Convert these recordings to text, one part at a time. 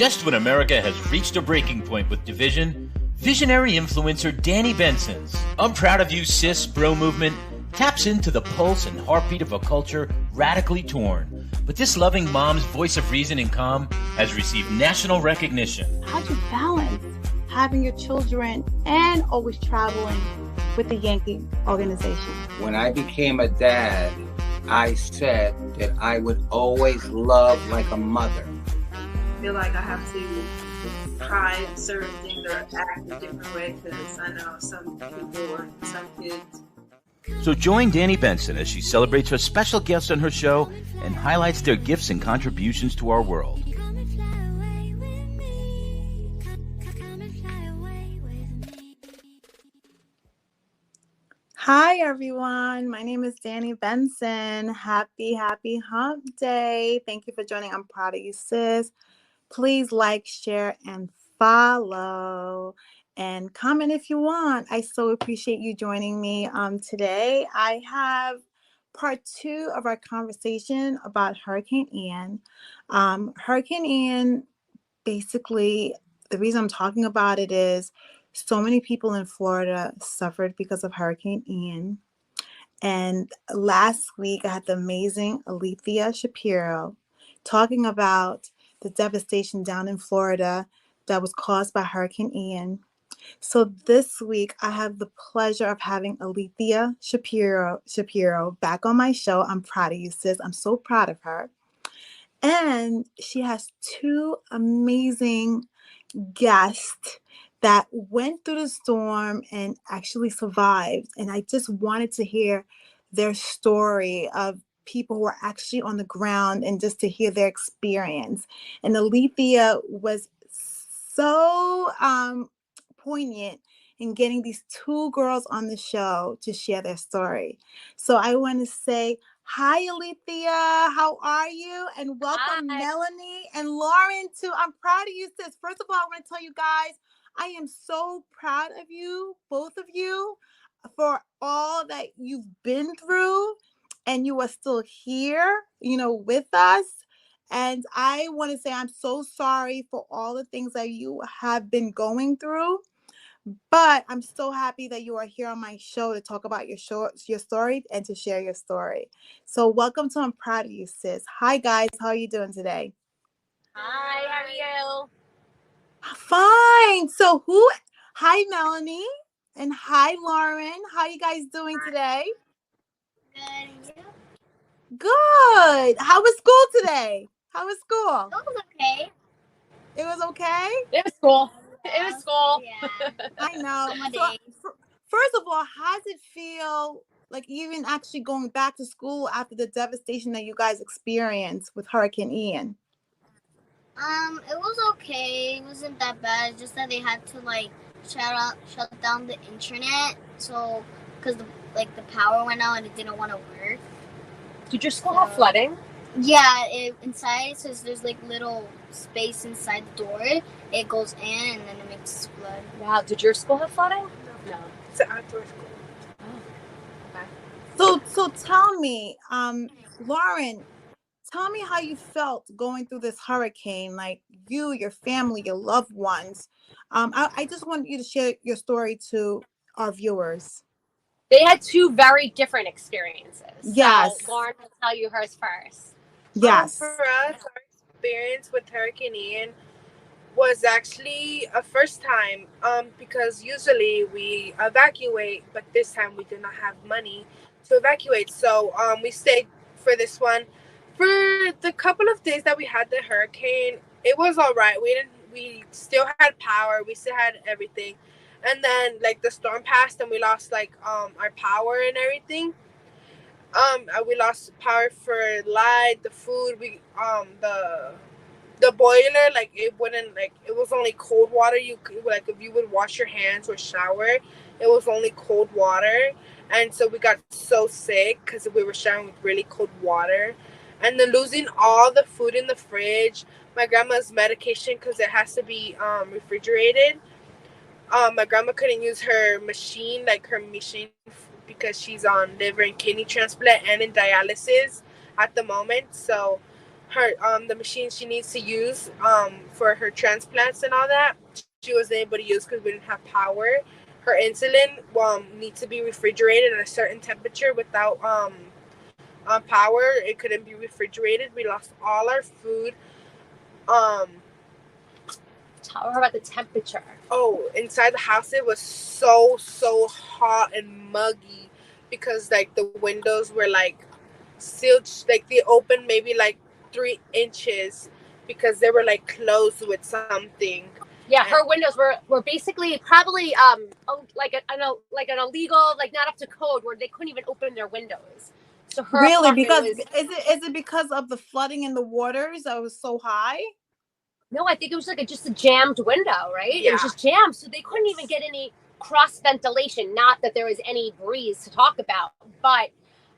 Just when America has reached a breaking point with division, visionary influencer Danni Benson's I'm Proud of You Sis bro movement taps into the pulse and heartbeat of a culture radically torn. But this loving mom's voice of reason and calm has received national recognition. How'd you balance having your children and always traveling with the Yankee organization? When I became a dad, I said that I would always love like a mother. I feel like I have to try certain things or act a different way because I know some people or some kids. So join Danni Benson as she celebrates her special guests on her show and highlights their gifts and contributions to our world. Hi, everyone. My name is Danni Benson. Happy hump day. Thank you for joining I'm Proud of You Sis. Please like, share, and follow. And comment if you want. I so appreciate you joining me today. I have part 2 of our conversation about Hurricane Ian. Hurricane Ian, basically, the reason I'm talking about it is so many people in Florida suffered because of Hurricane Ian. And last week, I had the amazing Alethea Shapiro talking about the devastation down in Florida that was caused by Hurricane Ian. So this week, I have the pleasure of having Alethea Shapiro back on my show. I'm proud of you, sis. I'm so proud of her. And she has 2 amazing guests that went through the storm and actually survived. And I just wanted to hear their story of people who are actually on the ground and just to hear their experience. And Alethea was so poignant in getting these 2 girls on the show to share their story. So I want to say, hi, Alethea. How are you? And welcome, Hi. Melanie and Lauren, to I'm Proud of You Sis. First of all, I want to tell you guys, I am so proud of you, both of you, for all that you've been through, and you are still here, with us. And I want to say I'm so sorry for all the things that you have been going through. But I'm so happy that you are here on my show to talk about your story and to share your story. So welcome to I'm Proud of You, Sis. Hi, guys. How are you doing today? Hi, how are you? Fine. So hi, Melanie. And hi, Lauren. How are you guys doing today? Good. Good. How was school today? How was school? It was okay. It was okay? It was cool. It was cool. Yeah. I know. So, first of all, how does it feel like even actually going back to school after the devastation that you guys experienced with Hurricane Ian? It was okay. It wasn't that bad. Just that they had to shut down the internet. So, because the power went out and it didn't want to work. Did your school have flooding? Yeah, inside, since there's little space inside the door, it goes in and then it makes flood. Wow, did your school have flooding? No. It's an outdoor school. Oh, okay. So tell me, Lauren, tell me how you felt going through this hurricane, like you, your family, your loved ones. I just want you to share your story to our viewers. They had 2 very different experiences. Yes. So Lauren will tell you hers first. Yes. For us, our experience with Hurricane Ian was actually a first time because usually we evacuate, but this time we did not have money to evacuate. So we stayed for this one. For the couple of days that we had the hurricane, it was all right. We still had power. We still had everything. And then the storm passed and we lost our power and everything. We lost power for light, the food. The boiler, it wouldn't, it was only cold water. You could, if you would wash your hands or shower, it was only cold water. And so we got so sick because we were showering with really cold water. And then losing all the food in the fridge, my grandma's medication, because it has to be refrigerated. My grandma couldn't use her machine, because she's on liver and kidney transplant and in dialysis at the moment. So her the machine she needs to use for her transplants and all that. She wasn't able to use because we didn't have power. Her insulin needs to be refrigerated at a certain temperature. Without power, it couldn't be refrigerated. We lost all our food. Tell her about the temperature. Oh, inside the house it was so hot and muggy because like the windows were like sealed, like they opened maybe like 3 inches because they were like closed with something. Yeah, her windows were basically probably like an illegal, like not up to code, where they couldn't even open their windows. So her Really? apartment Because was. is it because of the flooding in the waters that was so high? No, I think it was like just a jammed window, right? Yeah. It was just jammed, so they couldn't even get any cross ventilation. Not that there was any breeze to talk about, but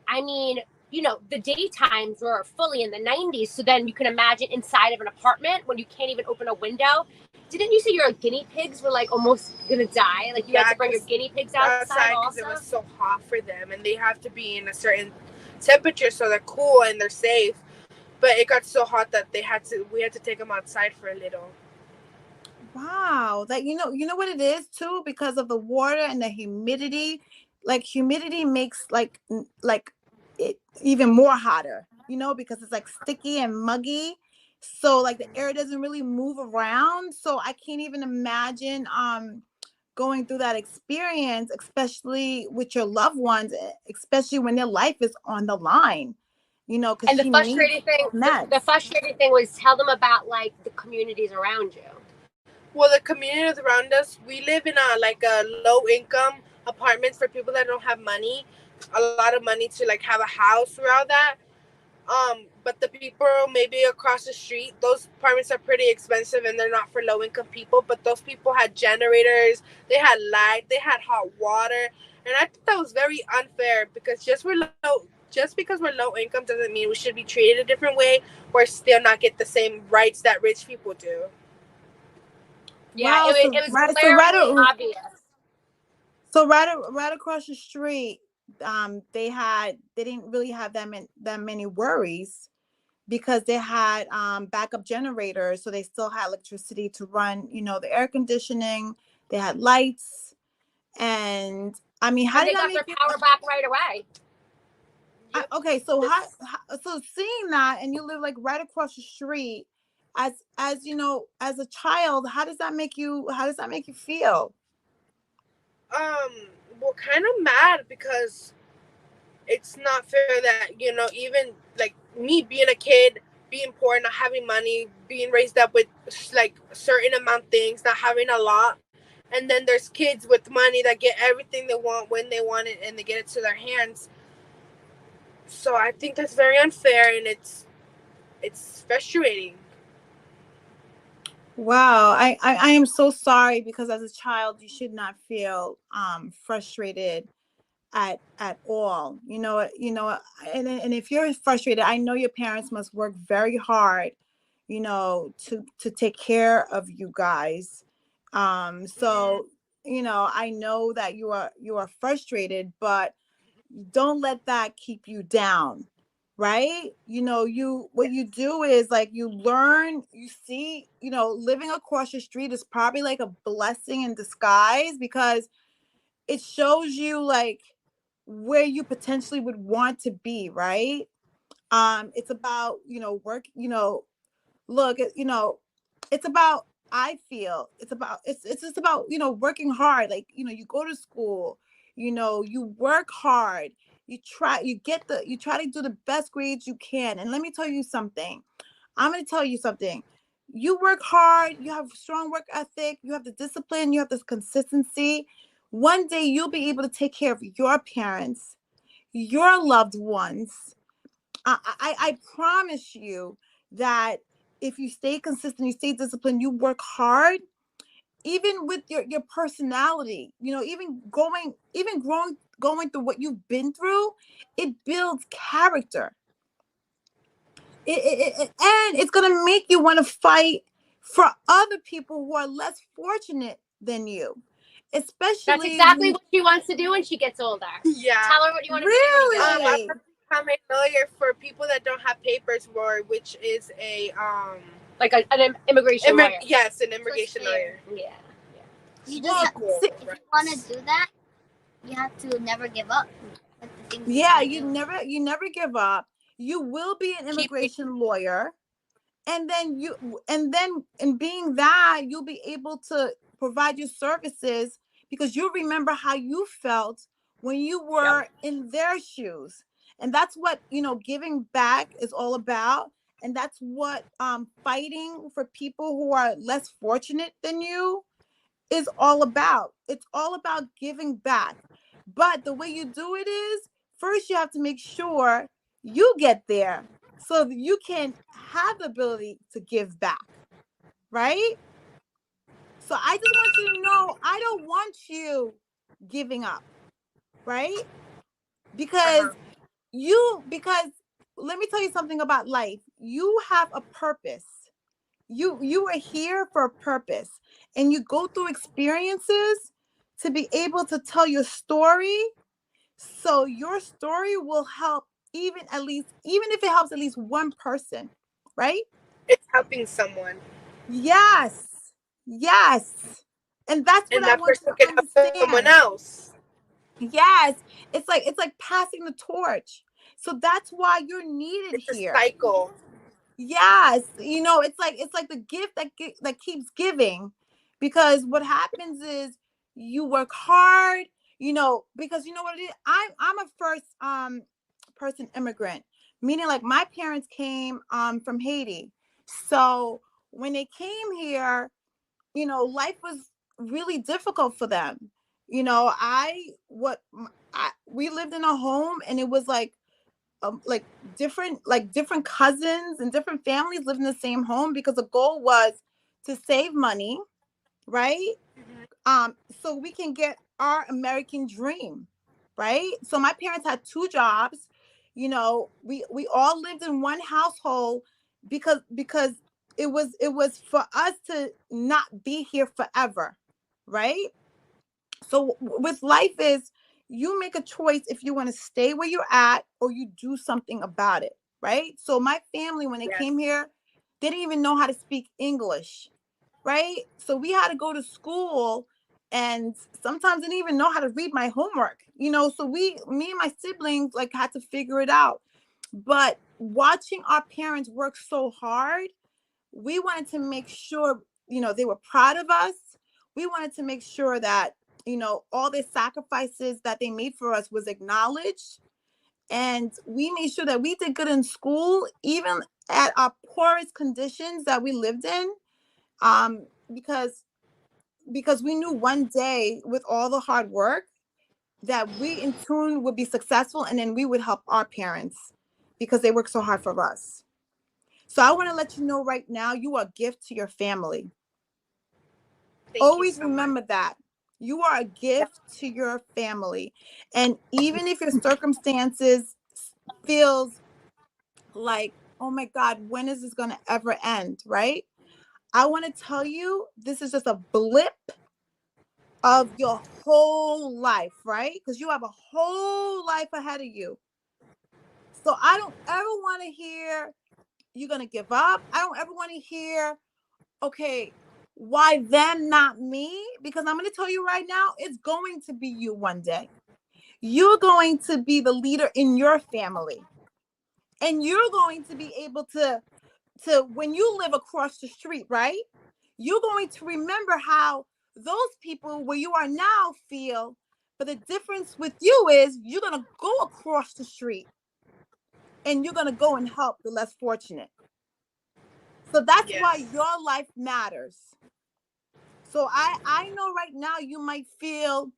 I mean, the daytimes were fully in the 90s. So then you can imagine inside of an apartment when you can't even open a window. Didn't you say your guinea pigs were like almost gonna die? Like you had to bring your guinea pigs outside because it was so hot for them, and they have to be in a certain temperature so they're cool and they're safe. But it got so hot that we had to take them outside for a little. Wow, that you know what it is too, because of the water and the humidity. Like humidity makes like it even more hotter, because it's like sticky and muggy. So like the air doesn't really move around. So I can't even imagine going through that experience, especially with your loved ones, especially when their life is on the line. Because And the frustrating thing was tell them about like the communities around you. Well, the communities around us, we live in a low income apartments for people that don't have money, a lot of money to like have a house around that. But the people maybe across the street, those apartments are pretty expensive and they're not for low income people. But those people had generators, they had light, they had hot water, and I think that was very unfair because just because we're low income doesn't mean we should be treated a different way or still not get the same rights that rich people do. Yeah, it was glaringly obvious. So right across the street, they didn't really have that many worries because they had backup generators, so they still had electricity to run, the air conditioning. They had lights, and I mean, how did they got their power back right away? Okay, so so seeing that, and you live like right across the street, as as a child, how does that make you feel? Well, kind of mad because it's not fair that even like me being a kid, being poor, not having money, being raised up with like certain amount things, not having a lot, and then there's kids with money that get everything they want when they want it and they get it to their hands. So I think that's very unfair, and it's frustrating. Wow, I am so sorry, because as a child you should not feel frustrated at all. And if you're frustrated, I know your parents must work very hard, to take care of you guys. So I know that you are frustrated, but don't let that keep you down, right? What you do is like you learn, you see, living across the street is probably like a blessing in disguise, because it shows you like where you potentially would want to be, right? It's about, work, look, it's about, I feel it's just about, working hard. Like, you go to school, you work hard, you try to do the best grades you can. And let me tell you something. I'm going to tell you something. You work hard, you have strong work ethic, you have the discipline, you have this consistency. One day you'll be able to take care of your parents, your loved ones. I promise you that if you stay consistent, you stay disciplined, you work hard, even with your personality, even going through what you've been through, it builds character. And it's going to make you want to fight for other people who are less fortunate than you. Especially that's exactly what she wants to do when she gets older. Yeah. Tell her what you want to do when you get older. become a lawyer for people that don't have papers, which is like an immigration lawyer. Yes, an immigration lawyer. Yeah. You Well, just see, if you want to do that, you have to never give up. Like the things yeah, you you never give up. You will be an immigration lawyer, and then in being that, you'll be able to provide your services because you remember how you felt when you were in their shoes. And that's what, giving back is all about. And that's what fighting for people who are less fortunate than you is all about. It's all about giving back. But the way you do it is first you have to make sure you get there so that you can have the ability to give back, right? So I just want you to know I don't want you giving up, right? Because because let me tell you something about life. You have a purpose. You are here for a purpose, and you go through experiences to be able to tell your story, so your story will help, even if it helps at least one person, right? It's helping someone. Yes. And that's what And I that want you person to can help someone understand. else. Yes. It's like passing the torch. So that's why you're needed It's a here. cycle. Yes, it's like the gift that keeps giving, because what happens is you work hard, because you know what it is. I'm a first person immigrant, meaning like my parents came from Haiti. So when they came here, life was really difficult for them. We lived in a home, and it was like different cousins and different families live in the same home because the goal was to save money, right? So we can get our American dream, right? So my parents had two jobs. We all lived in one household because it was for us to not be here forever, right? So with life is you make a choice if you want to stay where you're at or you do something about it, right? So my family, when they came here, they didn't even know how to speak English, right? So we had to go to school, and sometimes didn't even know how to read my homework, so me and my siblings like had to figure it out. But watching our parents work so hard, we wanted to make sure, they were proud of us. We wanted to make sure that, all the sacrifices that they made for us was acknowledged. And we made sure that we did good in school, even at our poorest conditions that we lived in. Because we knew one day with all the hard work that we in tune would be successful, and then we would help our parents because they worked so hard for us. So I want to let you know right now, you are a gift to your family. Always remember that. You are a gift to your family. And even if your circumstances feels like, oh my God, when is this going to ever end, right? I want to tell you, this is just a blip of your whole life, right? Because you have a whole life ahead of you. So I don't ever want to hear you're going to give up. I don't ever want to hear, okay, why them, not me? Because I'm going to tell you right now, it's going to be you one day. You're going to be the leader in your family. And you're going to be able to when you live across the street, right? You're going to remember how those people where you are now feel. But the difference with you is you're going to go across the street and you're going to go and help the less fortunate. So that's why your life matters. So I know right now you might feel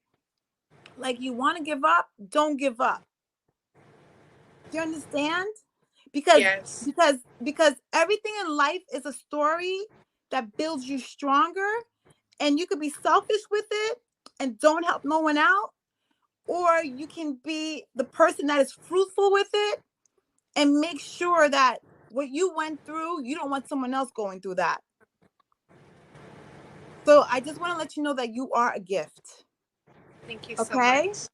like you want to give up. Don't give up. Do you understand? Because everything in life is a story that builds you stronger, and you could be selfish with it and don't help no one out, or you can be the person that is fruitful with it and make sure that what you went through, you don't want someone else going through that. So I just want to let you know that you are a gift. Thank you so much.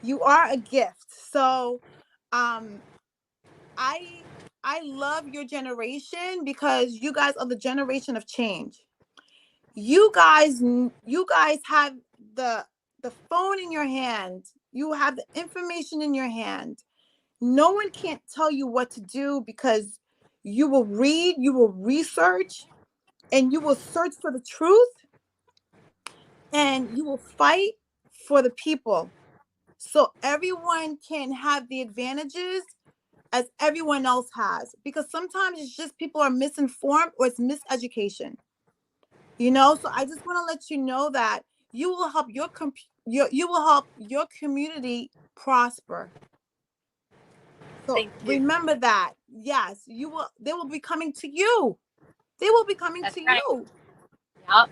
You are a gift. So um I I love your generation because you guys are the generation of change. You guys have the the phone in your hand. You have the information in your hand. No one can't tell you what to do because you will read, you will research, and you will search for the truth, and you will fight for the people. So everyone can have the advantages as everyone else has, because sometimes it's just people are misinformed or it's miseducation. So I just want to let you know that you will help you will help your community prosper. So Thank you. remember that. Yes, you will they will be coming to you. They will be coming That's to right. you. Yep.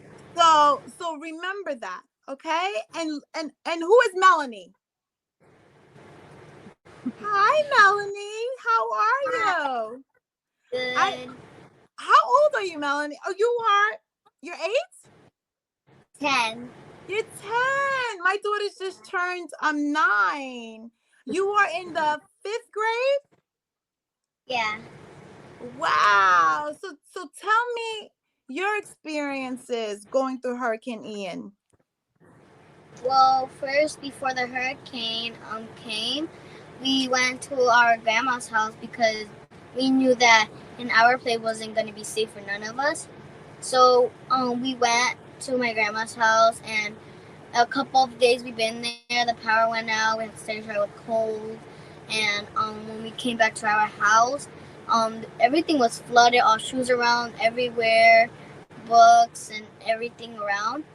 So remember that, okay? And who is Melanie? Hi Melanie. How are you? I Good. How old are you, Melanie? Oh, you're 8? 10. You're 10. My daughter's just turned 9. You are in the 5th grade? Yeah. Wow. So tell me your experiences going through Hurricane Ian. Well, first, before the hurricane came, we went to our grandma's house because we knew that in our place wasn't going to be safe for none of us. So we went to my grandma's house, and a couple of days we've been there. The power went out. We had to stay there with cold, and when we came back to our house, everything was flooded. All shoes around everywhere, books and everything around.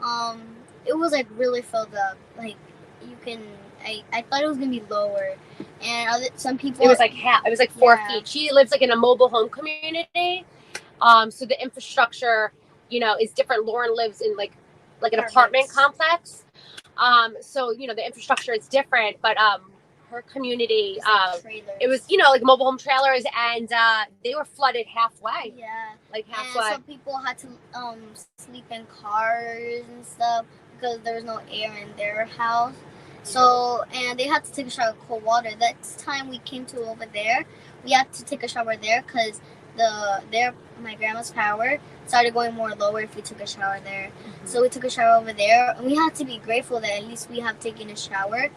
Um, it was like really filled up. Like you can, I thought it was gonna be lower, and some people. It was like half. It was like 4 feet. Yeah. She lives like in a mobile home community. So the infrastructure, is different. Lauren lives in like an apartment complex. So the infrastructure is different, but her community, it was like mobile home trailers, and they were flooded halfway. Yeah. Like halfway. And some people had to sleep in cars and stuff because there was no air in their house. So, and they had to take a shower with cold water. Next time we came to over there, we had to take a shower there because my grandma's power started going more lower if we took a shower there. Mm-hmm. So we took a shower over there, and we had to be grateful that at least we have taken a shower.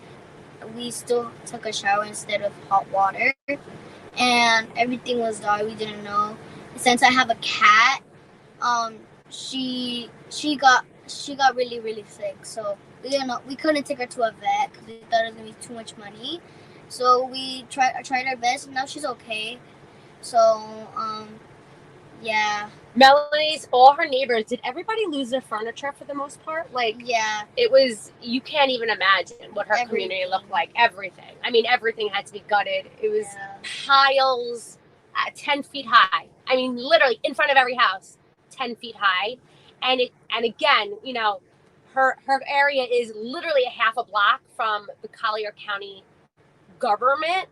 We still took a shower instead of hot water, and everything was dark. We didn't know. Since I have a cat, she got really really sick. So we couldn't take her to a vet because we thought it was gonna be too much money. So we tried our best, and now she's okay. So yeah. Melanie's, all her neighbors, did everybody lose their furniture for the most part? Like, Yeah. it was, you can't even imagine what her community looked like. Everything. I mean, everything had to be gutted. It was piles 10 feet high. I mean, literally in front of every house, 10 feet high. And again, her area is literally a half a block from the Collier County government.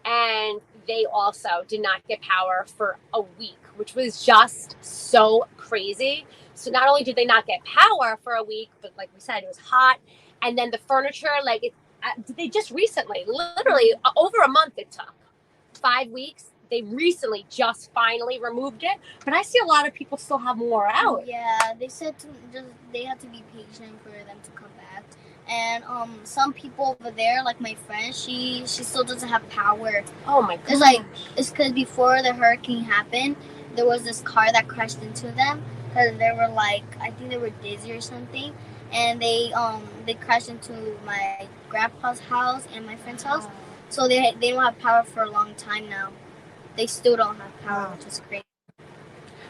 And they also did not get power for a week, which was just so crazy. So not only did they not get power for a week, but like we said, it was hot. And then the furniture, they just recently, literally over a month it took, 5 weeks. They recently just finally removed it. But I see a lot of people still have more out. Yeah, they said they had to be patient for them to come back. And some people over there, like my friend, she still doesn't have power. Oh my god! It's because before the hurricane happened, there was this car that crashed into them because they were I think they were dizzy or something, and they crashed into my grandpa's house and my friend's house. So they don't have power for a long time now. They still don't have power, which is crazy.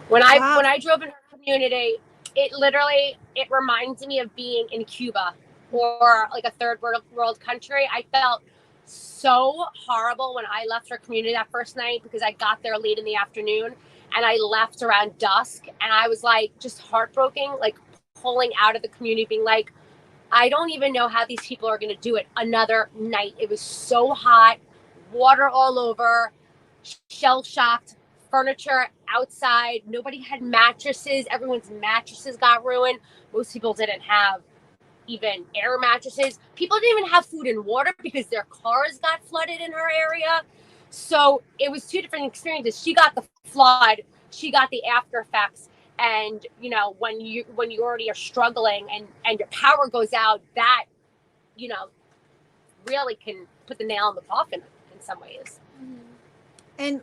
When I drove in her community, it reminds me of being in Cuba or like a third world country. I felt so horrible when I left her community that first night because I got there late in the afternoon and I left around dusk, and I was just heartbroken, pulling out of the community, being like, I don't even know how these people are going to do it another night. It was so hot, water all over, shell-shocked, furniture outside. Nobody had mattresses. Everyone's mattresses got ruined. Most people didn't have even air mattresses. People didn't even have food and water because their cars got flooded in her area. So it was two different experiences. She got the flood, she got the after effects. And when you already are struggling and your power goes out, that you know really can put the nail in the coffin in some ways. And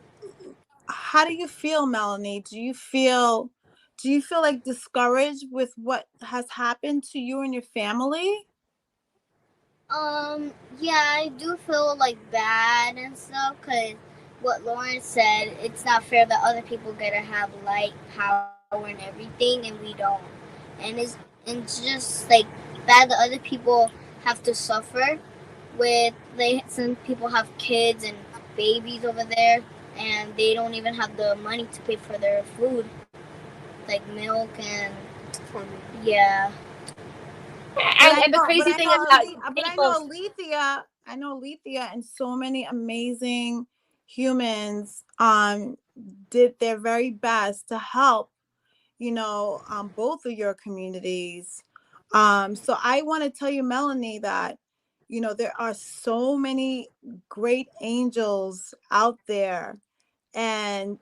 how do you feel, Melanie? Do you feel like discouraged with what has happened to you and your family? Yeah, I do feel like bad and stuff because what Lauren said, it's not fair that other people get to have light, power, and everything, and we don't. And it's just like bad that other people have to suffer with some people have kids and babies over there, and they don't even have the money to pay for their food, like milk and yeah. And the crazy thing is that I know Alethea and so many amazing humans did their very best to help, both of your communities. So I want to tell you, Melanie, that there are so many great angels out there, and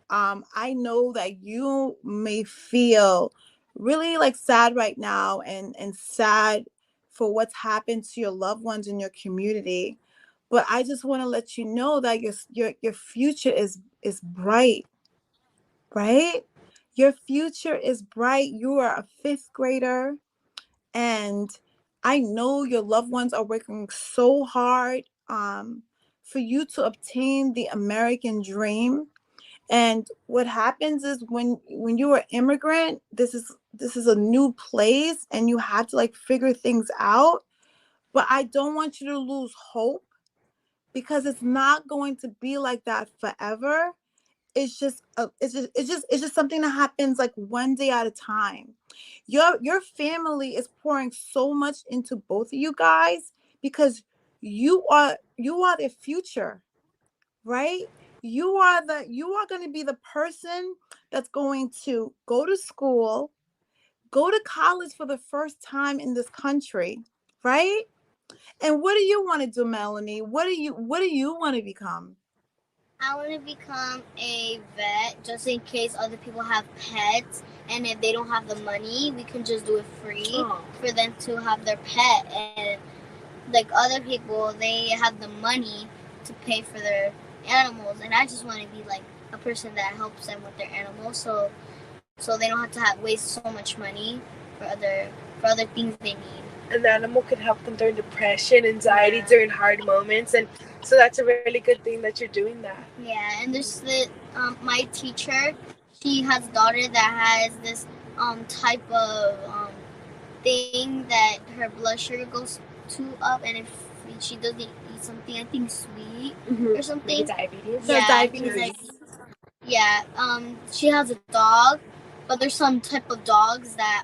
I know that you may feel really like sad right now, and sad for what's happened to your loved ones in your community. But I just want to let you know that your future is bright, right? Your future is bright. You are a fifth grader, and I know your loved ones are working so hard for you to obtain the American dream. And what happens is when you are immigrant, this is a new place, and you have to like figure things out. But I don't want you to lose hope, because it's not going to be like that forever. It's just something that happens like one day at a time. Your family is pouring so much into both of you guys, because you are their future, right? You are going to be the person that's going to go to school, go to college for the first time in this country, right? And what do you want to do, Melanie? What do you want to become? I want to become a vet just in case other people have pets, and if they don't have the money, we can just do it free for them to have their pet. And like other people, they have the money to pay for their animals, and I just want to be like a person that helps them with their animals, so they don't have to waste so much money for other things they need. An animal can help them during depression, anxiety, during hard moments, and so that's a really good thing that you're doing that. Yeah, and there's my teacher. She has a daughter that has this type of thing that her blood sugar goes too up, and if she doesn't eat something, I think sweet or something, maybe diabetes. Yeah, Diabetes. Yeah, she has a dog, but there's some type of dogs that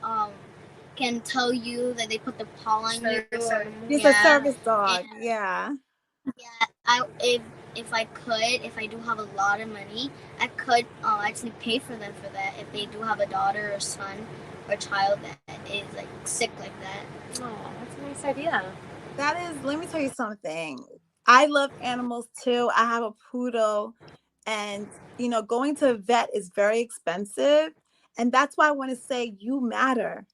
can tell you that they put the paw on you. It's a service dog. Yeah. Yeah, if I do have a lot of money, I could actually pay for them for that if they do have a daughter or son or child that is like sick like that. Oh, that's a nice idea. Let me tell you something. I love animals too. I have a poodle, and going to a vet is very expensive. And that's why I want to say you matter.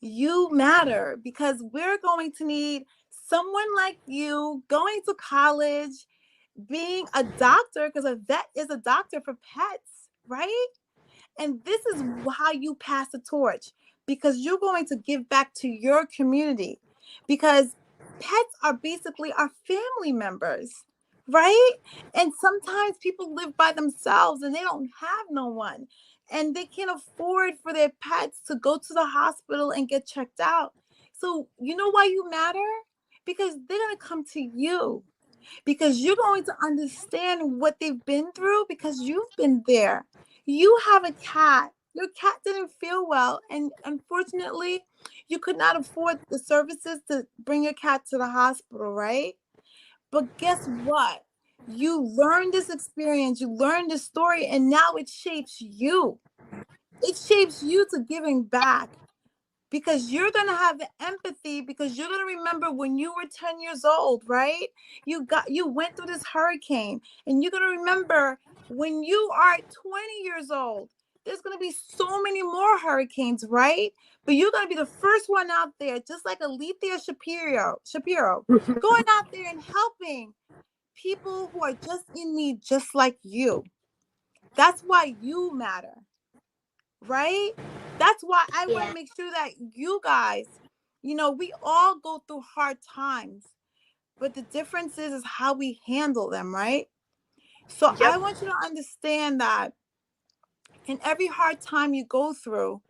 You matter, because we're going to need someone like you going to college, being a doctor, because a vet is a doctor for pets, right? And this is how you pass the torch, because you're going to give back to your community, because pets are basically our family members, right? And sometimes people live by themselves and they don't have no one, and they can't afford for their pets to go to the hospital and get checked out. So you know why you matter? Because they're going to come to you, because you're going to understand what they've been through, because you've been there. You have a cat. Your cat didn't feel well, and unfortunately, you could not afford the services to bring your cat to the hospital, right? But guess what? You learned this experience, you learned this story, and now it shapes you. It shapes you to giving back. because you're going to have the empathy, because you're going to remember when you were 10 years old, right? You went through this hurricane, and you're going to remember when you are 20 years old, there's going to be so many more hurricanes, right? But you're going to be the first one out there, just like Alethea Shapiro, going out there and helping people who are just in need, just like you. That's why you matter, right? That's why I want to make sure that you guys, we all go through hard times, but the difference is how we handle them, right? So I want you to understand that in every hard time you go through,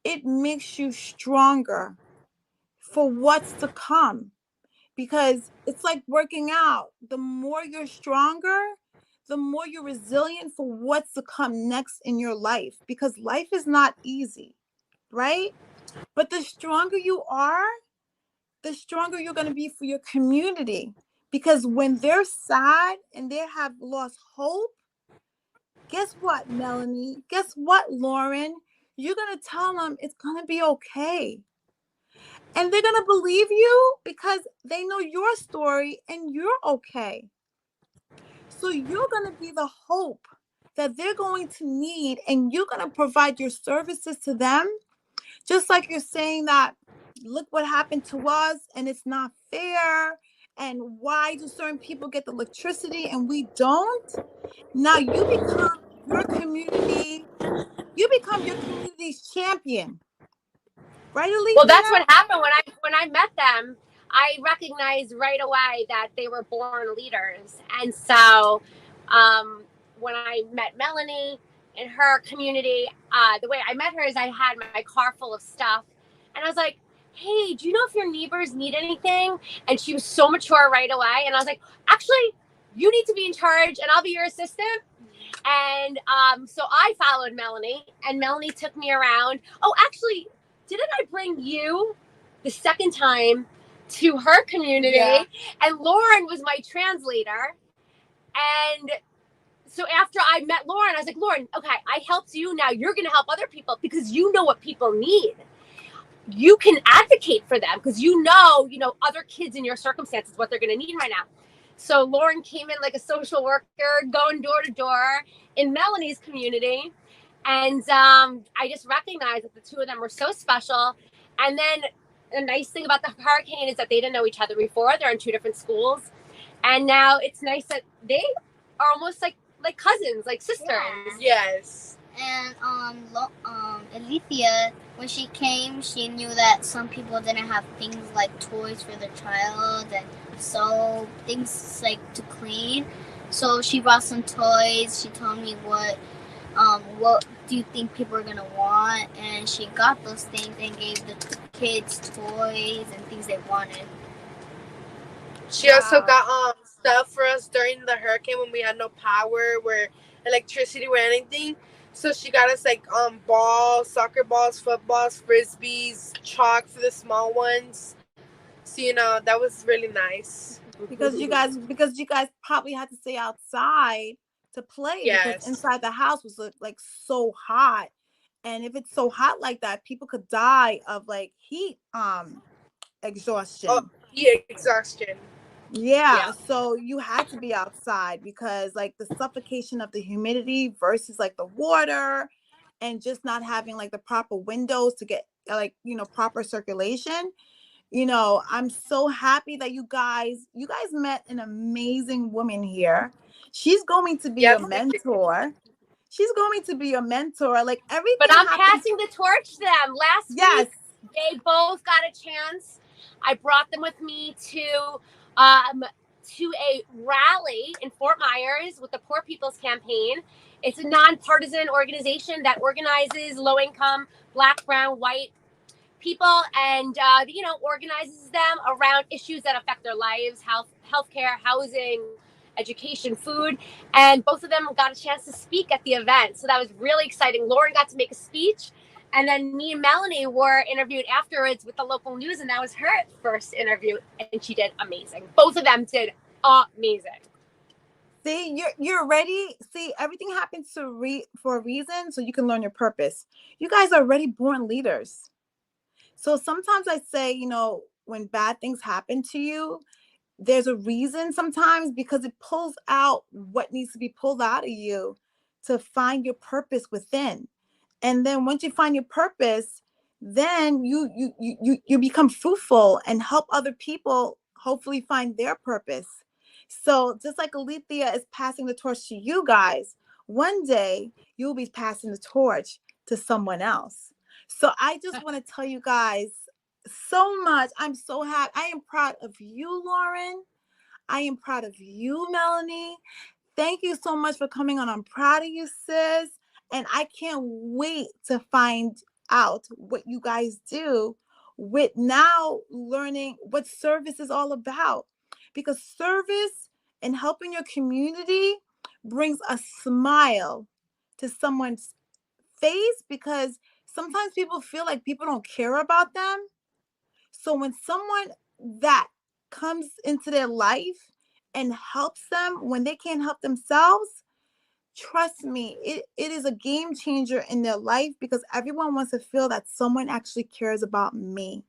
it makes you stronger for what's to come, because it's like working out. The more you're stronger, the more you're resilient for what's to come next in your life, because life is not easy, right? But the stronger you are, the stronger you're going to be for your community, because when they're sad and they have lost hope, guess what, Melanie? Guess what, Lauren? You're going to tell them it's going to be okay. And they're going to believe you because they know your story and you're okay. So you're going to be the hope that they're going to need, and you're going to provide your services to them. Just like you're saying that, look what happened to us and it's not fair. And why do certain people get the electricity and we don't? Now you become your community's champion. Right, Alethea? Well, that's what happened when I met them. I recognized right away that they were born leaders, and so when I met Melanie in her community, the way I met her is I had my car full of stuff, and I was like, "Hey, do you know if your neighbors need anything?" And she was so mature right away, and I was like, "Actually, you need to be in charge, and I'll be your assistant." And so I followed Melanie, and Melanie took me around. Oh, actually, didn't I bring you the second time to her community? Yeah. And Lauren was my translator. And so after I met Lauren, I was like, Lauren, okay, I helped you. Now you're going to help other people because you know what people need. You can advocate for them because you know, other kids in your circumstances, what they're going to need right now. So Lauren came in like a social worker, going door to door in Melanie's community. And I just recognized that the two of them were so special. And then the nice thing about the hurricane is that they didn't know each other before. They're in two different schools. And now it's nice that they are almost like cousins, like sisters. Yeah. Yes. And Alethea, when she came, she knew that some people didn't have things like toys for their child and soap, things like to clean. So she brought some toys. She told me what do you think people are gonna want, and she got those things and gave the kids toys and things they wanted. She also got stuff for us during the hurricane when we had no power or electricity or anything. So she got us like balls, soccer balls, footballs, frisbees, chalk for the small ones. So that was really nice. Because you guys probably had to stay outside to play. Yes. Because inside the house was like so hot. And if it's so hot like that, people could die of like heat exhaustion. Oh, heat exhaustion. Yeah, so you had to be outside because like the suffocation of the humidity versus like the water, and just not having like the proper windows to get like proper circulation. I'm so happy that you guys met an amazing woman here. She's going to be a mentor. She's going to be a mentor. Like everything. But I'm passing the torch to them. Last week, they both got a chance. I brought them with me to a rally in Fort Myers with the Poor People's Campaign. It's a nonpartisan organization that organizes low-income, Black, brown, white people, and organizes them around issues that affect their lives: healthcare, housing, education, food. And both of them got a chance to speak at the event, so that was really exciting. Lauren got to make a speech, and then me and Melanie were interviewed afterwards with the local news, and that was her first interview, and she did amazing. Both of them did amazing. See, you're ready. See, everything happens for a reason, so you can learn your purpose. You guys are already born leaders. So sometimes I say, when bad things happen to you, there's a reason sometimes, because it pulls out what needs to be pulled out of you to find your purpose within. And then once you find your purpose, then you become fruitful and help other people hopefully find their purpose. So just like Alethea is passing the torch to you guys, one day you'll be passing the torch to someone else. So I just want to tell you guys so much. I'm so happy. I am proud of you, Lauren. I am proud of you, Melanie. Thank you so much for coming on. I'm proud of you, sis. And I can't wait to find out what you guys do with now learning what service is all about. Because service and helping your community brings a smile to someone's face, because sometimes people feel like people don't care about them. So when someone that comes into their life and helps them when they can't help themselves, trust me, it is a game changer in their life, because everyone wants to feel that someone actually cares about me.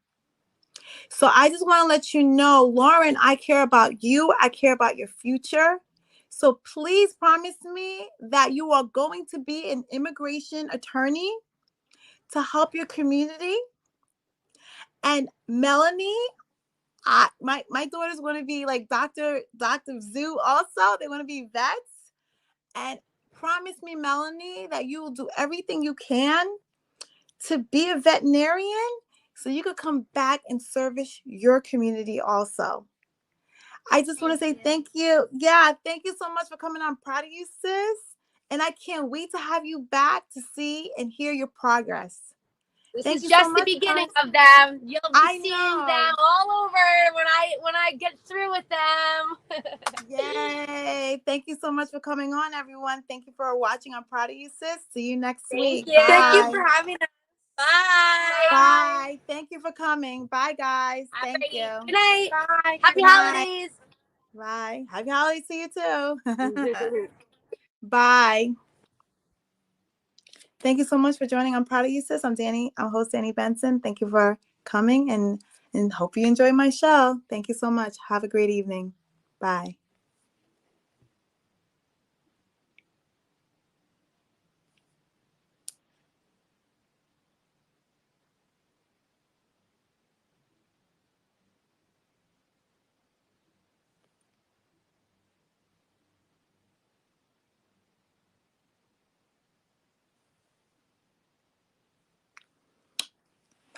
So I just want to let you know, Lauren, I care about you. I care about your future. So please promise me that you are going to be an immigration attorney to help your community. And Melanie, my daughter's going to be like Dr. Zoo also. They want to be vets. And promise me, Melanie, that you will do everything you can to be a veterinarian so you could come back and service your community also. I just want to say thank you. Yeah, thank you so much for coming on. I'm proud of you, sis. And I can't wait to have you back to see and hear your progress. This is just the beginning of them. You'll be seeing them all over when I get through with them. Yay. Thank you so much for coming on, everyone. Thank you for watching. I'm proud of you, sis. See you next week. You. Thank you for having us. Bye. Bye. Thank you for coming. Bye, guys. Thank you. Good night. Bye. Happy holidays. Bye. Happy holidays to you too. Bye. Thank you so much for joining. I'm proud of you, sis. I'm host Danni Benson. Thank you for coming and hope you enjoy my show. Thank you so much. Have a great evening. Bye.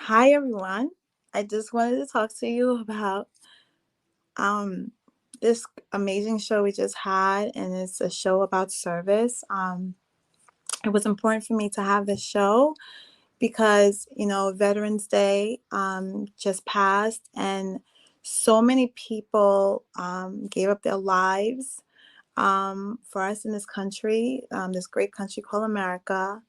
Hi, everyone. I just wanted to talk to you about this amazing show we just had, and it's a show about service. It was important for me to have this show because, Veterans Day just passed, and so many people gave up their lives for us in this country, this great country called America.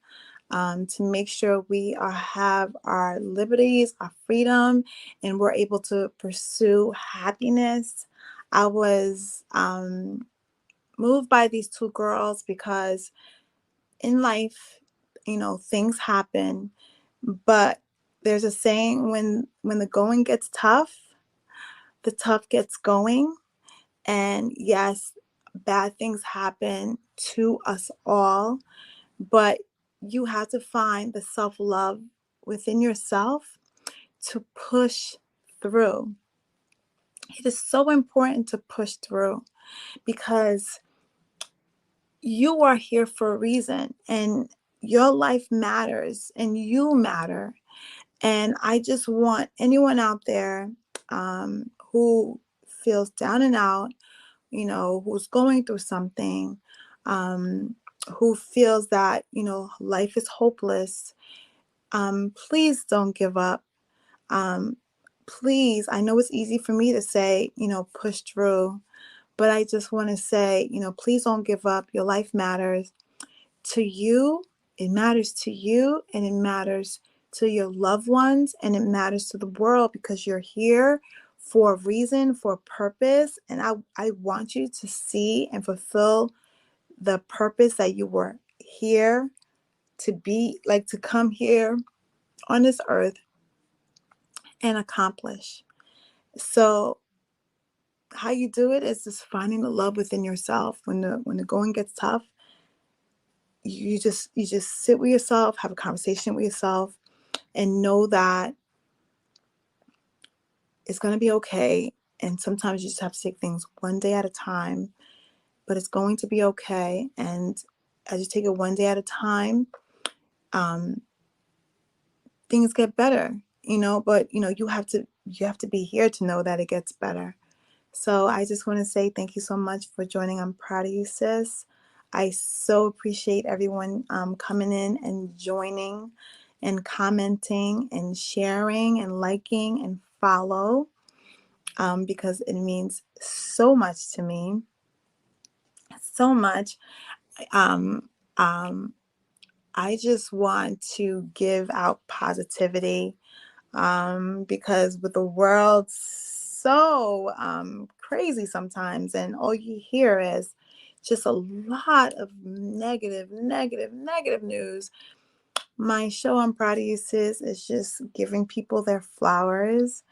To make sure we have our liberties, our freedom, and we're able to pursue happiness. I was moved by these two girls because in life, things happen, but there's a saying, when the going gets tough, the tough gets going. And yes, bad things happen to us all, but you have to find the self-love within yourself to push through. It is so important to push through because you are here for a reason, and your life matters and you matter. And I just want anyone out there who feels down and out, who's going through something, who feels that, life is hopeless, please don't give up. Please, I know it's easy for me to say, push through, but I just want to say, please don't give up. Your life matters to you. It matters to you, and it matters to your loved ones, and it matters to the world, because you're here for a reason, for a purpose. And I want you to see and fulfill the purpose that you were here to be, like to come here on this earth and accomplish. So how you do it is just finding the love within yourself. When the going gets tough, you just sit with yourself, have a conversation with yourself, and know that it's going to be okay. And sometimes you just have to take things one day at a time, but it's going to be okay. And as you take it one day at a time, things get better, but you have to be here to know that it gets better. So I just want to say thank you so much for joining. I'm proud of you, sis. I so appreciate everyone coming in and joining and commenting and sharing and liking and follow, because it means so much to me. So much. Um, um, I just want to give out positivity, because with the world so crazy sometimes, and all you hear is just a lot of negative news. My show, I'm Proud of You Sis, is just giving people their flowers,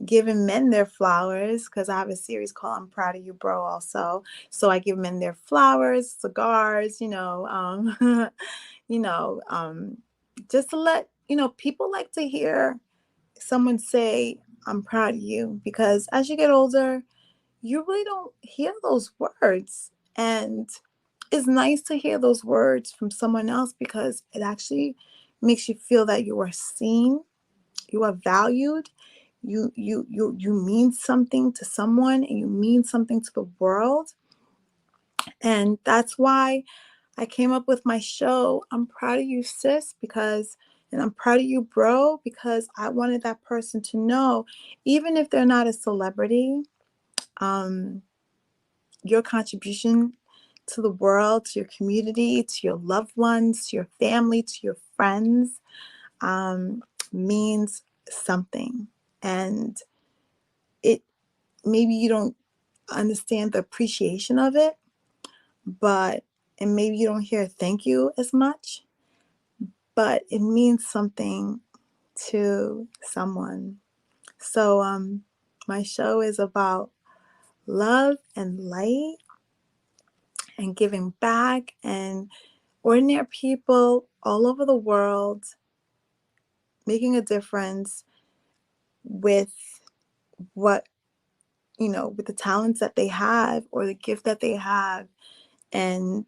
giving men their flowers, because I have a series called I'm Proud of You Bro also. So I give men their flowers, cigars, just to let people like to hear someone say, I'm proud of you, because as you get older, you really don't hear those words. And it's nice to hear those words from someone else, because it actually makes you feel that you are seen, you are valued, you mean something to someone, and you mean something to the world. And that's why I came up with my show, I'm Proud of You Sis, and I'm proud of you, bro, because I wanted that person to know, even if they're not a celebrity, your contribution to the world, to your community, to your loved ones, to your family, to your friends, means something. And it maybe you don't understand the appreciation of it, and maybe you don't hear thank you as much, but it means something to someone. So my show is about love and light and giving back, and ordinary people all over the world making a difference with what, with the talents that they have or the gift that they have. And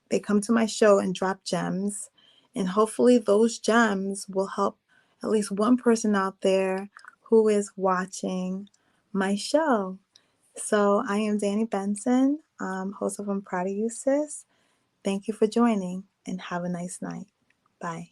they come to my show and drop gems. And hopefully those gems will help at least one person out there who is watching my show. So I am Danni Benson, host of I'm Proud of You Sis. Thank you for joining, and have a nice night. Bye.